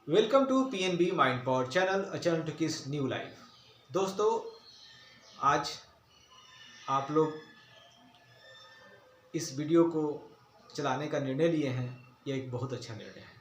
Welcome to PNB mind power channel, a channel to kiss new life. दोस्तों, आज आप लोग इस वीडियो को चलाने का निर्णय लिए हैं। यह एक बहुत अच्छा निर्णय है।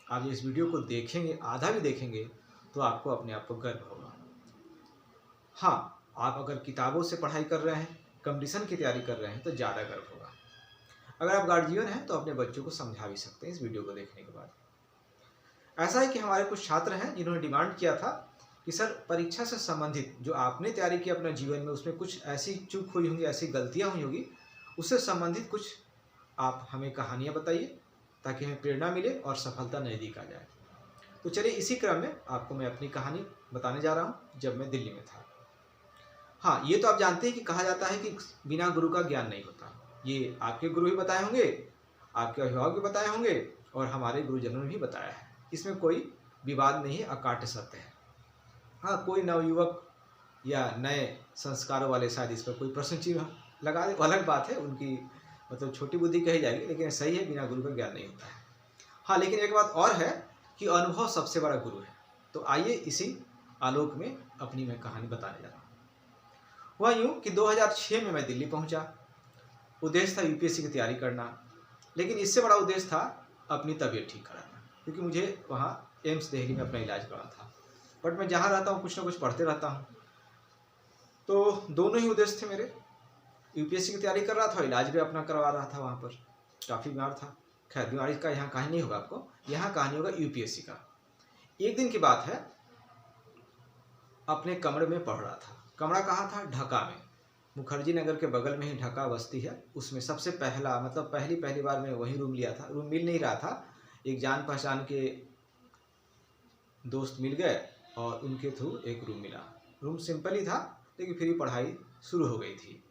आप इस वीडियो को देखेंगे, आधा भी देखेंगे तो आपको अपने आप को गर्व होगा। हाँ, आप अगर किताबों से पढ़ाई कर रहे हैं, कंपटीशन की तैयारी कर रहे हैं तो ज़्यादा गर्व होगा। अगर आप गार्जियन हैं तो अपने बच्चों को समझा भी सकते हैं इस वीडियो को देखने के बाद। ऐसा है कि हमारे कुछ छात्र हैं जिन्होंने डिमांड किया था कि सर, परीक्षा से संबंधित जो आपने तैयारी की अपने जीवन में, उसमें कुछ ऐसी चूक हुई होंगी, ऐसी गलतियां हुई होंगी, उससे संबंधित कुछ आप हमें कहानियां बताइए ताकि हमें प्रेरणा मिले और सफलता नज़दीक आ जाए। तो चलिए, इसी क्रम में आपको मैं अपनी कहानी बताने जा रहा हूँ जब मैं दिल्ली में था। हाँ, ये तो आप जानते हैं कि कहा जाता है कि बिना गुरु का ज्ञान नहीं होता। ये आपके गुरु ही बताए होंगे, आपके अभिभावक भी बताए होंगे और हमारे गुरुजनों ने भी बताया है। इसमें कोई विवाद नहीं है, अकाट्य सत्य है। हाँ, कोई नवयुवक या नए संस्कारों वाले शायद इस पर कोई प्रश्न चिन्ह लगा दे, अलग बात है, उनकी मतलब छोटी बुद्धि कही जाएगी, लेकिन सही है, बिना गुरु का ज्ञान नहीं होता है। हाँ, लेकिन एक बात और है कि अनुभव सबसे बड़ा गुरु है। तो आइए इसी आलोक में अपनी मैं कहानी बताने जा रहा हूँ। हुआ यूँ कि 2006 में मैं दिल्ली पहुँचा। उद्देश्य था यूपीएससी की तैयारी करना, लेकिन इससे बड़ा उद्देश्य था अपनी तबीयत ठीक कराना, क्योंकि मुझे वहाँ एम्स दिल्ली में अपना इलाज करवाना था। बट मैं जहाँ रहता हूँ कुछ ना कुछ पढ़ते रहता हूँ, तो दोनों ही उद्देश्य थे मेरे। यूपीएससी की तैयारी कर रहा था, इलाज भी अपना करवा रहा था। वहाँ पर काफ़ी बीमार था। खैर, बीमारी का यहाँ कहानी नहीं होगा आपको, यहाँ कहानी होगा यूपीएससी का। एक दिन की बात है, अपने कमरे में पढ़ रहा था। कमरा कहाँ था? ढाका में। मुखर्जी नगर के बगल में ही ढाका बस्ती है, उसमें सबसे पहला मतलब पहली बार मैं वहीं रूम लिया था। रूम मिल नहीं रहा था, एक जान पहचान के दोस्त मिल गए और उनके थ्रू एक रूम मिला। रूम सिंपल ही था, लेकिन फिर ही पढ़ाई शुरू हो गई थी।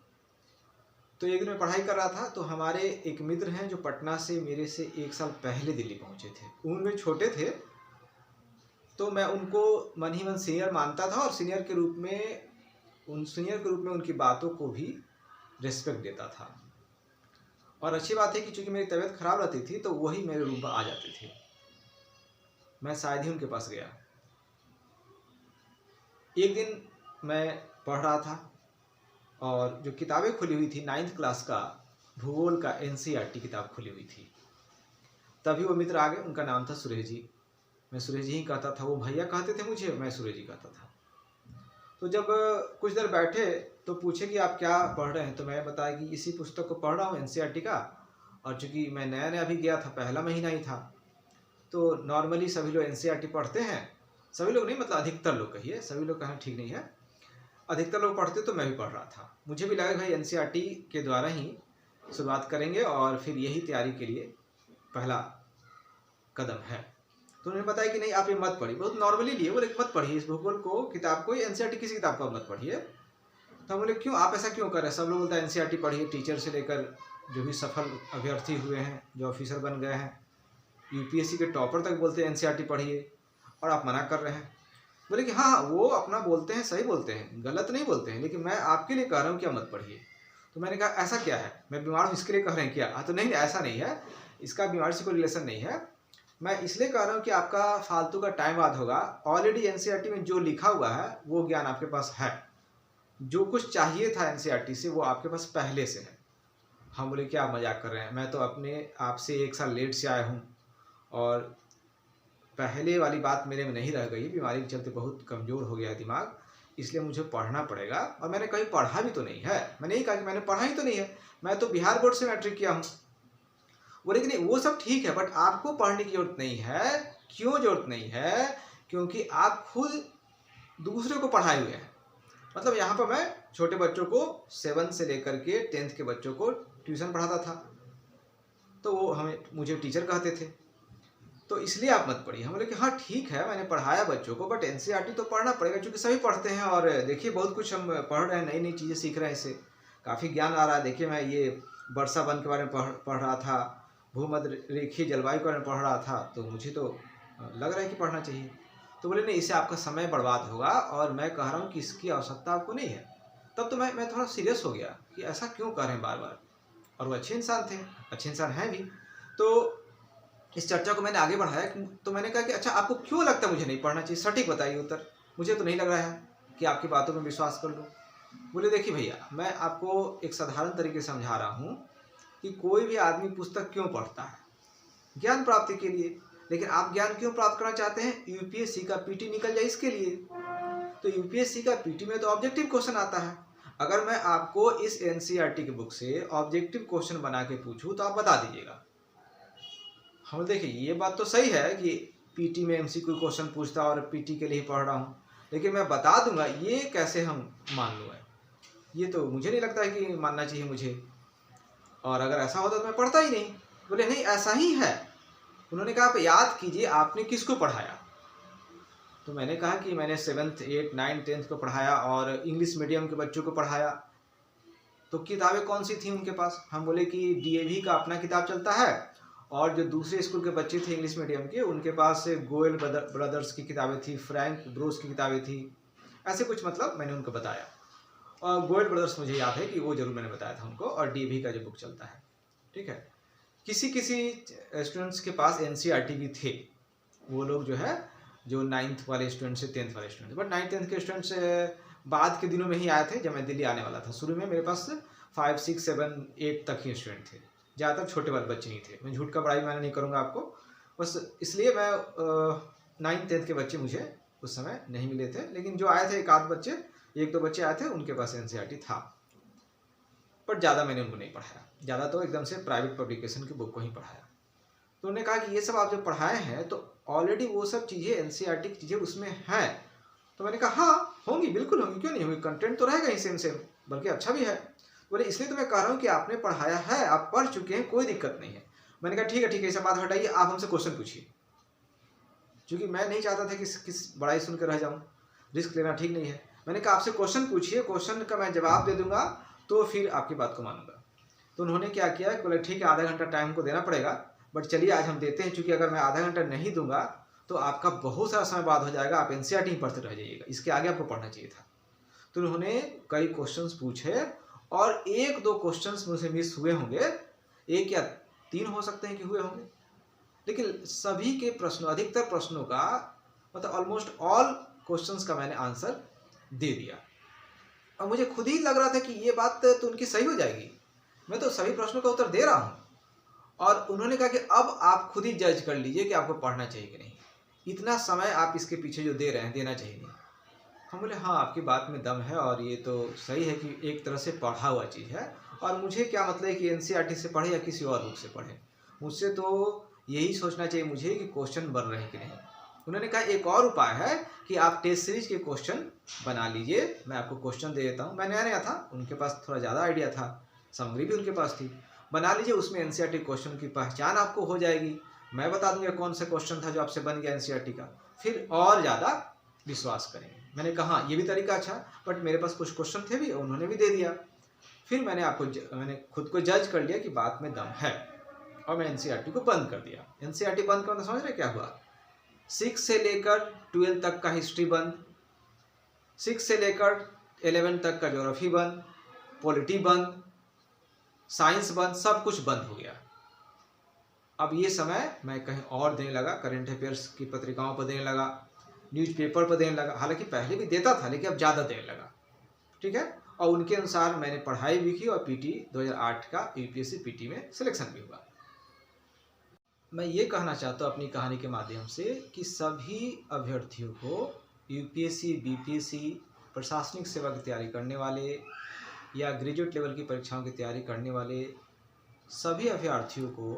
तो एक दिन मैं पढ़ाई कर रहा था, तो हमारे एक मित्र हैं जो पटना से मेरे से 1 साल पहले दिल्ली पहुंचे थे। उम्र में छोटे थे, तो मैं उनको मन ही मन सीनियर मानता था और सीनियर के रूप में उनकी बातों को भी रिस्पेक्ट देता था। और अच्छी बात है कि चूंकि मेरी तबीयत खराब रहती थी तो वही मेरे रूम पर आ जाते थे। मैं शायद ही उनके पास गया। एक दिन मैं पढ़ रहा था और जो किताबें खुली हुई थी, 9th क्लास का भूगोल का NCERT किताब खुली हुई थी। तभी वो मित्र आ गए, उनका नाम था सुरेश जी। मैं सुरेश जी ही कहता था, वो भैया कहते थे मुझे, मैं सुरेश जी कहता था। तो जब कुछ देर बैठे तो पूछे कि आप क्या पढ़ रहे हैं, तो मैं बताया कि इसी पुस्तक को पढ़ रहा हूँ, NCERT का। और चूँकि मैं नया नया भी गया था, पहला महीना ही था, तो नॉर्मली सभी लोग NCERT पढ़ते हैं। सभी लोग नहीं, मतलब अधिकतर लोग कहिए, सभी लोग कहना ठीक नहीं है, अधिकतर लोग पढ़ते, तो मैं भी पढ़ रहा था। मुझे भी लगा भाई NCERT के द्वारा ही शुरुआत करेंगे और फिर यही तैयारी के लिए पहला कदम है। तो उन्होंने बताया कि नहीं, आप ये मत पढ़िए, बहुत नॉर्मली लिए, बोले मत पढ़िए इस भूगोल को, किताब को, NCERT किसी किताब को मत पढ़िए। तो हम बोले क्यों, आप ऐसा क्यों कर रहे हैं? सब लोग बोलते हैं NCERT पढ़िए, टीचर से लेकर जो भी सफल अभ्यर्थी हुए हैं, जो ऑफिसर बन गए हैं, यूपीएससी के टॉपर तक बोलते हैं NCERT पढ़िए, और आप मना कर रहे हैं। बोले कि हाँ, वो अपना बोलते हैं, सही बोलते हैं, गलत नहीं बोलते हैं, लेकिन मैं आपके लिए कह रहा हूँ कि आप मत पढ़िए। तो मैंने कहा ऐसा क्या है, मैं बीमार हूँ इसके लिए कह रहे हैं क्या? हाँ, तो नहीं, ऐसा नहीं है, इसका बीमारी से कोई रिलेशन नहीं है। मैं इसलिए कह रहा हूँ कि आपका फालतू का टाइम बात होगा। ऑलरेडी NCERT में जो लिखा हुआ है वो ज्ञान आपके पास है, जो कुछ चाहिए था NCERT से वो आपके पास पहले से है। हम बोले क्या आप मजाक कर रहे हैं, मैं तो अपने आपसे 1 साल लेट से आया हूँ और पहले वाली बात मेरे में नहीं रह गई, बीमारी के चलते बहुत कमज़ोर हो गया है दिमाग, इसलिए मुझे पढ़ना पड़ेगा। और मैंने कहीं पढ़ा भी तो नहीं है, मैंने यही कहा कि मैंने पढ़ा ही तो नहीं है, मैं तो बिहार बोर्ड से मैट्रिक किया हूँ। बोले कि नहीं, वो सब ठीक है, बट आपको पढ़ने की जरूरत नहीं है। क्यों जरूरत नहीं है? क्योंकि आप खुद दूसरे को पढ़ाए हुए हैं। मतलब यहाँ पर मैं छोटे बच्चों को 7 से लेकर के 10th के बच्चों को ट्यूशन पढ़ाता था, तो वो मुझे टीचर कहते थे, तो इसलिए आप मत पढ़िए। हम बोले कि हाँ ठीक है, मैंने पढ़ाया बच्चों को, बट NCERT तो पढ़ना पड़ेगा, क्योंकि सभी पढ़ते हैं। और देखिए, बहुत कुछ हम पढ़ रहे हैं, नई नई चीज़ें सीख रहे हैं, इससे काफ़ी ज्ञान आ रहा है। देखिए, मैं ये वर्षा वन के बारे में पढ़ रहा था, भूमध्य रेखीय जलवायु के बारे में पढ़ रहा था, तो मुझे तो लग रहा है कि पढ़ना चाहिए। तो बोले नहीं, इससे आपका समय बर्बाद होगा और मैं कह रहा हूँ कि इसकी आवश्यकता आपको नहीं है। तब तो मैं थोड़ा सीरियस हो गया कि ऐसा क्यों कह रहे हैं बार बार। और वो अच्छे इंसान थे, अच्छे इंसान हैं भी। तो इस चर्चा को मैंने आगे बढ़ाया तो मैंने कहा कि अच्छा आपको क्यों लगता है मुझे नहीं पढ़ना चाहिए, सटीक बताइए उत्तर। मुझे तो नहीं लग रहा है कि आपकी बातों में विश्वास कर लूँ। बोले देखिए भैया, मैं आपको एक साधारण तरीके से समझा रहा हूँ कि कोई भी आदमी पुस्तक क्यों पढ़ता है, ज्ञान प्राप्ति के लिए। लेकिन आप ज्ञान क्यों प्राप्त करना चाहते हैं, यूपीएससी का पीटी निकल जाए इसके लिए। तो यूपीएससी का पीटी में तो ऑब्जेक्टिव क्वेश्चन आता है। अगर मैं आपको इस एनसीईआरटी की बुक से ऑब्जेक्टिव क्वेश्चन बना के पूछूं तो आप बता दीजिएगा। हम देखिए ये बात तो सही है कि पीटी में एमसीक्यू क्वेश्चन पूछता और पीटी के लिए ही पढ़ रहा हूँ, लेकिन मैं बता दूंगा ये कैसे हम मान लूँ। ये तो मुझे नहीं लगता है कि मानना चाहिए मुझे, और अगर ऐसा होता तो मैं पढ़ता ही नहीं। बोले नहीं ऐसा ही है। उन्होंने कहा आप याद कीजिए आपने किसको पढ़ाया। तो मैंने कहा कि मैंने 7th 8th 9th 10th को पढ़ाया और इंग्लिश मीडियम के बच्चों को पढ़ाया। तो किताबें कौन सी थी उनके पास, हम बोले कि डीएवी का अपना किताब चलता है, और जो दूसरे स्कूल के बच्चे थे इंग्लिश मीडियम के उनके पास गोयल ब्रदर्स की किताबें थी, फ्रैंक ब्रूस की किताबें थी, ऐसे कुछ मतलब मैंने उनको बताया। और गोयल ब्रदर्स मुझे याद है कि वो जरूर मैंने बताया था उनको, और डीएवी का जो बुक चलता है। ठीक है, किसी किसी स्टूडेंट्स के पास एनसीईआरटी भी थे, वो लोग जो है जो 9th वाले स्टूडेंट से 10th वाले स्टूडेंट, बट 9th 10th के स्टूडेंट्स बाद के दिनों में ही आए थे जब मैं दिल्ली आने वाला था। शुरू में मेरे पास 5 6 7 8 तक ही स्टूडेंट थे, ज़्यादातर छोटे वाले बच्चे नहीं थे। मैं झूठ का बड़ाई मैंने नहीं करूँगा आपको, बस इसलिए मैं 9th 10th के बच्चे मुझे उस समय नहीं मिले थे। लेकिन जो आए थे एक दो बच्चे आए थे उनके पास एनसीईआरटी था, पर ज़्यादा मैंने उनको नहीं पढ़ाया। ज़्यादा तो एकदम से प्राइवेट पब्लिकेशन की बुक को ही पढ़ाया। तो उन्होंने कहा कि ये सब आप जो पढ़ाए हैं तो ऑलरेडी वो सब चीज़ें एनसीईआरटी की चीज़ें उसमें हैं। तो मैंने कहा हाँ होंगी, बिल्कुल होंगी, क्यों नहीं होंगी, कंटेंट तो रहेगा ही सेम, बल्कि अच्छा भी है। बोले इसलिए तो मैं कह रहा हूँ कि आपने पढ़ाया है, आप पढ़ चुके हैं, कोई दिक्कत नहीं है। मैंने कहा ठीक है, ऐसा बात हटाइए, आप हमसे क्वेश्चन पूछिए। क्योंकि मैं नहीं चाहता था कि किस बड़ाई सुन कर रह जाऊँ, रिस्क लेना ठीक नहीं है। मैंने कहा आपसे क्वेश्चन पूछिए, क्वेश्चन का मैं जवाब दे दूंगा तो फिर आपकी बात को मानूंगा। तो उन्होंने क्या किया, बोले ठीक है आधा घंटा टाइम को देना पड़ेगा, बट चलिए आज हम देते हैं। चूंकि अगर मैं आधा घंटा नहीं दूंगा तो आपका बहुत सारा समय बाद हो जाएगा, आप एनसीईआरटी ही पढ़ते रह जाइएगा, इसके आगे आपको पढ़ना चाहिए था। तो उन्होंने कई क्वेश्चंस पूछे और एक दो क्वेश्चंस मुझसे मिस हुए होंगे, एक या 3 हो सकते हैं कि हुए होंगे, लेकिन सभी के प्रश्नों, अधिकतर प्रश्नों का मतलब ऑलमोस्ट ऑल क्वेश्चंस का मैंने आंसर दे दिया। और मुझे खुद ही लग रहा था कि ये बात तो उनकी सही हो जाएगी, मैं तो सभी प्रश्नों का उत्तर दे रहा हूँ। और उन्होंने कहा कि अब आप खुद ही जज कर लीजिए कि आपको पढ़ना चाहिए कि नहीं, इतना समय आप इसके पीछे जो दे रहे हैं देना चाहिए नहीं। हम बोले हाँ आपकी बात में दम है, और ये तो सही है कि एक तरह से पढ़ा हुआ चीज़ है, और मुझे क्या मतलब है कि एनसीईआरटी से पढ़े या किसी और बुक से पढ़े, मुझसे तो यही सोचना चाहिए मुझे कि क्वेश्चन बन रहे हैं कि नहीं। उन्होंने कहा एक और उपाय है कि आप टेस्ट सीरीज के क्वेश्चन बना लीजिए, मैं आपको क्वेश्चन दे देता हूँ। मैं नया था, उनके पास थोड़ा ज़्यादा आइडिया था, सामग्री भी उनके पास थी, बना लीजिए, उसमें एनसीईआरटी क्वेश्चन की पहचान आपको हो जाएगी। मैं बता दूंगा कौन सा क्वेश्चन था जो आपसे बन गया एनसीईआरटी का, फिर और ज़्यादा विश्वास करेंगे। मैंने कहा हाँ ये भी तरीका अच्छा, बट मेरे पास कुछ क्वेश्चन थे भी, उन्होंने भी दे दिया। फिर मैंने खुद को जज कर लिया कि बात में दम है, और मैं एनसीईआरटी को बंद कर दिया। एनसीईआरटी बंद करना समझ रहे क्या हुआ, 6 से लेकर 12 तक का हिस्ट्री बंद, 6 से लेकर 11 तक का ज्योग्राफी बंद, पॉलिटी बंद, साइंस बंद, सब कुछ बंद हो गया। अब ये समय मैं कहीं और देने लगा, करंट अफेयर्स की पत्रिकाओं पर देने लगा, न्यूज़पेपर पर देने लगा। हालांकि पहले भी देता था लेकिन अब ज़्यादा देने लगा। ठीक है, और उनके अनुसार मैंने पढ़ाई भी की और पीटी 2008 का यूपीएससी पीटी में सिलेक्शन भी हुआ। मैं ये कहना चाहता हूँ अपनी कहानी के माध्यम से कि सभी अभ्यर्थियों को यूपीएससी, बीपीएससी, प्रशासनिक सेवा की तैयारी करने वाले या ग्रेजुएट लेवल की परीक्षाओं की तैयारी करने वाले सभी अभ्यर्थियों को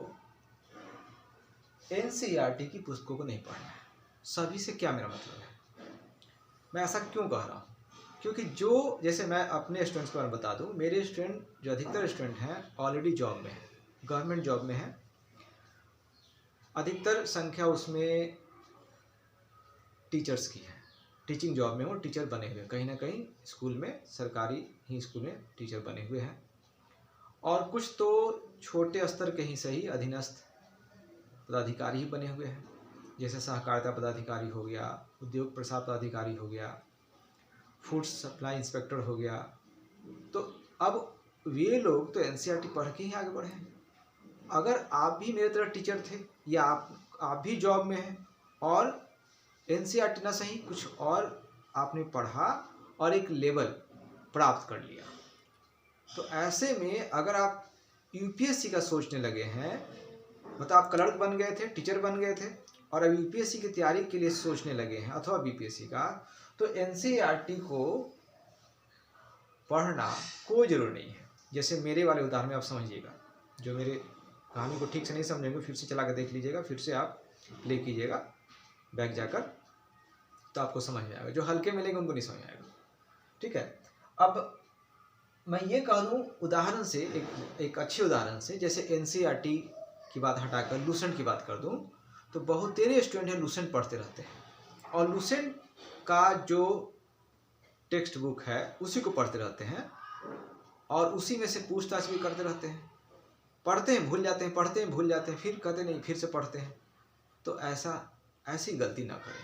एनसीईआरटी की पुस्तकों को नहीं पढ़ना है। सभी से क्या मेरा मतलब है, मैं ऐसा क्यों कह रहा हूँ, क्योंकि जो जैसे मैं अपने स्टूडेंट्स के बारे में बता दूँ, मेरे स्टूडेंट जो अधिकतर स्टूडेंट हैं ऑलरेडी जॉब में हैं, गवर्नमेंट जॉब में हैं। अधिकतर संख्या उसमें टीचर्स की है, टीचिंग जॉब में वो टीचर बने हुए हैं, कहीं ना कहीं स्कूल में, सरकारी ही स्कूल में टीचर बने हुए हैं। और कुछ तो छोटे स्तर के ही सही अधीनस्थ पदाधिकारी ही बने हुए हैं, जैसे सहकारिता पदाधिकारी हो गया, उद्योग प्रसार पदाधिकारी हो गया, फूड सप्लाई इंस्पेक्टर हो गया। तो अब वे लोग तो एनसीईआरटी पढ़ के ही आगे बढ़े हैं। अगर आप भी मेरी तरह टीचर थे या आप भी जॉब में हैं और एनसीईआरटी ना सही कुछ और आपने पढ़ा और एक लेवल प्राप्त कर लिया, तो ऐसे में अगर आप यूपीएससी का सोचने लगे हैं, मतलब आप क्लर्क बन गए थे, टीचर बन गए थे और अब यूपीएससी की तैयारी के लिए सोचने लगे हैं अथवा बीपीएससी का, तो एनसीईआरटी को पढ़ना कोई ज़रूर नहीं है। जैसे मेरे वाले उदाहरण में आप समझिएगा, जो मेरे कहानी को ठीक से नहीं समझेंगे फिर से चला कर देख लीजिएगा, फिर से आप प्ले कीजिएगा बैक जाकर, तो आपको समझ में आएगा। जो हल्के मिलेंगे उनको नहीं समझ में आएगा, ठीक है। अब मैं ये कह दूँ उदाहरण से, एक अच्छे उदाहरण से, जैसे एनसीईआरटी की बात हटाकर लूसेंट की बात कर दूँ, तो बहुत तेरे स्टूडेंट हैं लूसेंट पढ़ते रहते हैं और लूसेंट का जो टेक्स्ट बुक है उसी को पढ़ते रहते हैं और उसी में से पूछताछ भी करते रहते हैं, पढ़ते हैं भूल जाते हैं, पढ़ते हैं भूल जाते हैं, फिर कहते नहीं फिर से पढ़ते हैं। तो ऐसी गलती ना करें।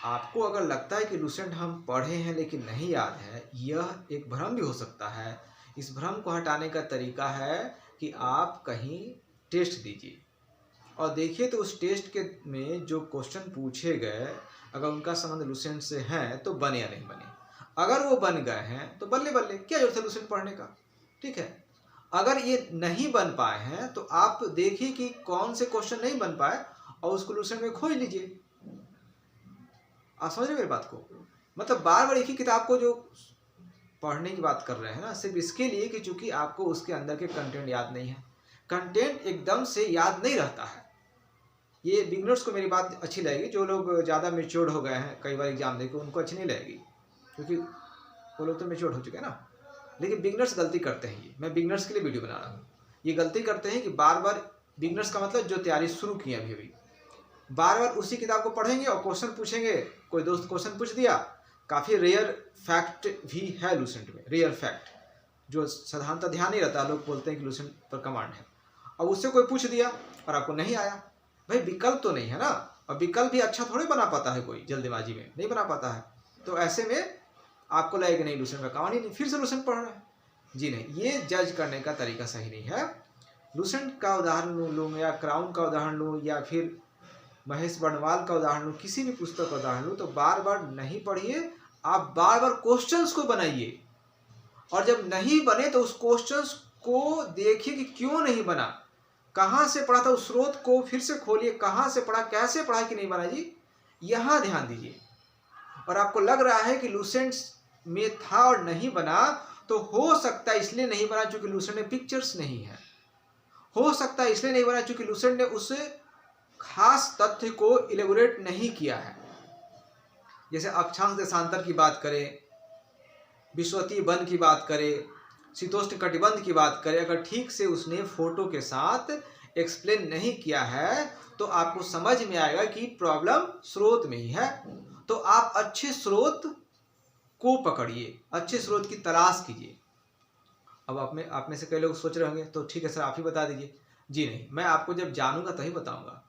आपको अगर लगता है कि लूसेंट हम पढ़े हैं लेकिन नहीं याद है, यह एक भ्रम भी हो सकता है। इस भ्रम को हटाने का तरीका है कि आप कहीं टेस्ट दीजिए और देखिए तो उस टेस्ट के में जो क्वेश्चन पूछे गए अगर उनका संबंध लूसेंट से है तो बने या नहीं बने। अगर वो बन गए हैं तो बल्ले बल्ले, क्या जरूरत है लूसेंट पढ़ने का, ठीक है। अगर ये नहीं बन पाए हैं तो आप देखिए कि कौन से क्वेश्चन नहीं बन पाए और उसको लूसेंट में खोज लीजिए। आप समझ रहे मेरी बात को? मतलब बार बार एक ही किताब को जो पढ़ने की बात कर रहे हैं ना, सिर्फ इसके लिए कि चूंकि आपको उसके अंदर के कंटेंट याद नहीं है। कंटेंट एकदम से याद नहीं रहता है। ये बिगनर्स को मेरी बात अच्छी लगेगी, जो लोग ज़्यादा मेच्योर्ड हो गए हैं कई बार एग्जाम देकर उनको अच्छी नहीं लगेगी, क्योंकि वो लोग तो मेच्योर्ड हो चुके हैं ना। लेकिन बिगनर्स गलती करते हैं, ये मैं बिगनर्स के लिए वीडियो बना रहा हूँ। ये गलती करते हैं कि बार बार, बिगनर्स का मतलब जो तैयारी शुरू की अभी बार बार उसी किताब को पढ़ेंगे और क्वेश्चन पूछेंगे। कोई दोस्त क्वेश्चन पूछ दिया, काफ़ी रेयर फैक्ट भी है लूसेंट में, रेयर फैक्ट जो साधारणतः ध्यान नहीं रहता, लोग बोलते हैं कि लूसेंट पर कमांड है। अब उससे कोई पूछ दिया और आपको नहीं आया, भाई विकल्प तो नहीं है ना, और विकल्प भी अच्छा थोड़ी बना पाता है, कोई जल्दबाजी में नहीं बना पाता है। तो ऐसे में आपको लगेगा नहीं लूसेंट का कमांड ही नहीं, फिर से लूसेंट पढ़ रहे हैं जी नहीं। ये जज करने का तरीका सही नहीं है। लूसेंट का उदाहरण लूँ या क्राउन का उदाहरण लूँ या फिर महेश बर्णवाल का उदाहरण लूँ, किसी भी पुस्तक का उदाहरण लूँ, तो बार बार नहीं पढ़िए, आप बार बार क्वेश्चंस को बनाइए और जब नहीं बने तो उस क्वेश्चंस को देखिए कि क्यों नहीं बना, कहाँ से पढ़ा था, उस स्रोत को फिर से खोलिए, कहाँ से पढ़ा, कैसे पढ़ा कि नहीं बना जी, यहाँ ध्यान दीजिए। और आपको लग रहा है कि लूसेंट में था और नहीं बना, तो हो सकता है इसलिए नहीं बना क्योंकि लूसेंट में पिक्चर्स नहीं है, हो सकता है इसलिए नहीं बना क्योंकि लूसेंट ने उस खास तथ्य को इलेबोरेट नहीं किया है। जैसे अक्षांश देशांतर की बात करें, विषुवतीय वन की बात करें, शीतोष्ण कटिबंध की बात करें, अगर ठीक से उसने फोटो के साथ एक्सप्लेन नहीं किया है तो आपको समझ में आएगा कि प्रॉब्लम स्रोत में ही है। तो आप अच्छे स्रोत को पकड़िए, अच्छे स्रोत की तलाश कीजिए। अब आप में से कई लोग सोच रहे होंगे तो ठीक है सर आप ही बता दीजिए। जी नहीं, मैं आपको जब जानूंगा तभी बताऊंगा।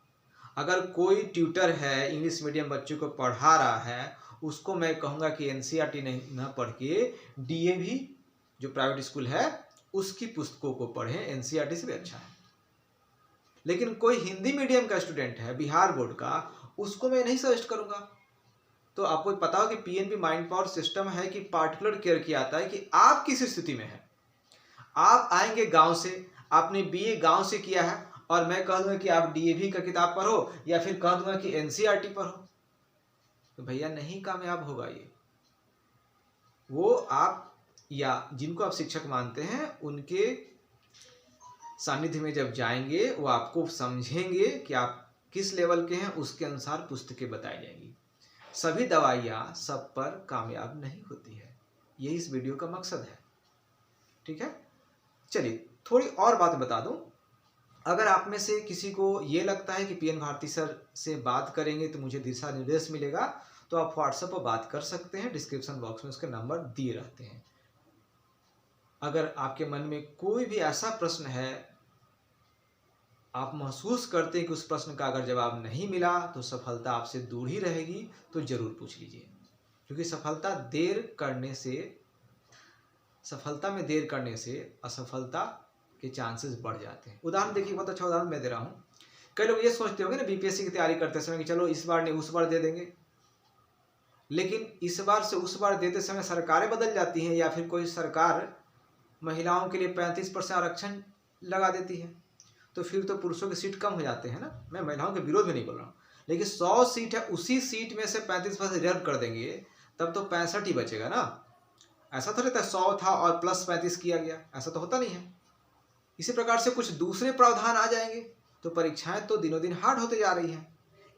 अगर कोई ट्यूटर है इंग्लिश मीडियम बच्चों को पढ़ा रहा है, उसको मैं कहूँगा कि एनसीईआरटी नहीं न पढ़ के डीएवी जो प्राइवेट स्कूल है उसकी पुस्तकों को पढ़ें, एनसीईआरटी से भी अच्छा है। लेकिन कोई हिंदी मीडियम का स्टूडेंट है बिहार बोर्ड का, उसको मैं नहीं सजेस्ट करूँगा। तो आपको पता हो कि पीएनबी माइंड पावर सिस्टम है कि पार्टिकुलर केयर किया जाता है कि आप किस स्थिति में हैं। आप आएंगे गांव से, आपने बीए गांव से किया है और मैं कह दूंगा कि आप डीएवी का किताब पढ़ो या फिर कह दूंगा कि एनसीईआरटी पढ़ो, तो भैया नहीं कामयाब होगा ये। वो आप या जिनको आप शिक्षक मानते हैं उनके सानिध्य में जब जाएंगे वो आपको समझेंगे कि आप किस लेवल के हैं, उसके अनुसार पुस्तकें बताई जाएंगी। सभी दवाइयाँ सब पर कामयाब नहीं होती है, यही इस वीडियो का मकसद है, ठीक है। चलिए थोड़ी और बात बता दूं। अगर आप में से किसी को ये लगता है कि पीएन भारती सर से बात करेंगे तो मुझे दिशा निर्देश मिलेगा, तो आप व्हाट्सएप पर बात कर सकते हैं, डिस्क्रिप्शन बॉक्स में उसके नंबर दिए रहते हैं। अगर आपके मन में कोई भी ऐसा प्रश्न है, आप महसूस करते हैं कि उस प्रश्न का अगर जवाब नहीं मिला तो सफलता आपसे दूर ही रहेगी, तो जरूर पूछ लीजिए। क्योंकि सफलता में देर करने से असफलता के चांसेस बढ़ जाते हैं। उदाहरण देखिए, बहुत अच्छा उदाहरण मैं दे रहा हूँ। कई लोग ये सोचते होंगे ना बीपीएससी की तैयारी करते समय कि चलो इस बार नहीं उस बार दे देंगे, लेकिन इस बार से उस बार देते समय सरकारें बदल जाती हैं या फिर कोई सरकार महिलाओं के लिए 35% आरक्षण लगा देती है, तो फिर तो पुरुषों की सीट कम हो जाते हैं ना। मैं महिलाओं के विरोध में नहीं बोल रहा हूँ, लेकिन 100 सीट है, उसी सीट में से 35% रिजर्व कर देंगे तब तो 65 ही बचेगा ना। ऐसा तो रहता है 100 था और प्लस 35 किया गया, ऐसा तो होता नहीं है। इसी प्रकार से कुछ दूसरे प्रावधान आ जाएंगे तो परीक्षाएं तो दिनों दिन हार्ड होते जा रही हैं।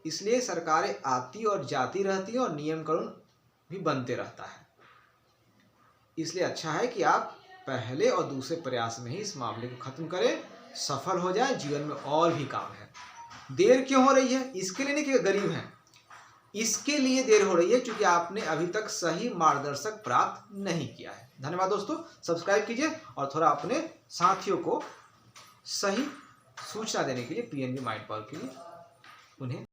इसलिए सरकारें आती और जाती रहती हैं और नियम कानून भी बनते रहता है। इसलिए अच्छा है कि आप पहले और दूसरे प्रयास में ही इस मामले को खत्म करें, सफल हो जाए। जीवन में और भी काम है। देर क्यों हो रही है? इसके लिए नहीं कि गरीब हैं, इसके लिए देर हो रही है क्योंकि आपने अभी तक सही मार्गदर्शक प्राप्त नहीं किया है। धन्यवाद दोस्तों, सब्सक्राइब कीजिए और थोड़ा अपने साथियों को सही सूचना देने के लिए पीएनबी माइंड पावर के लिए उन्हें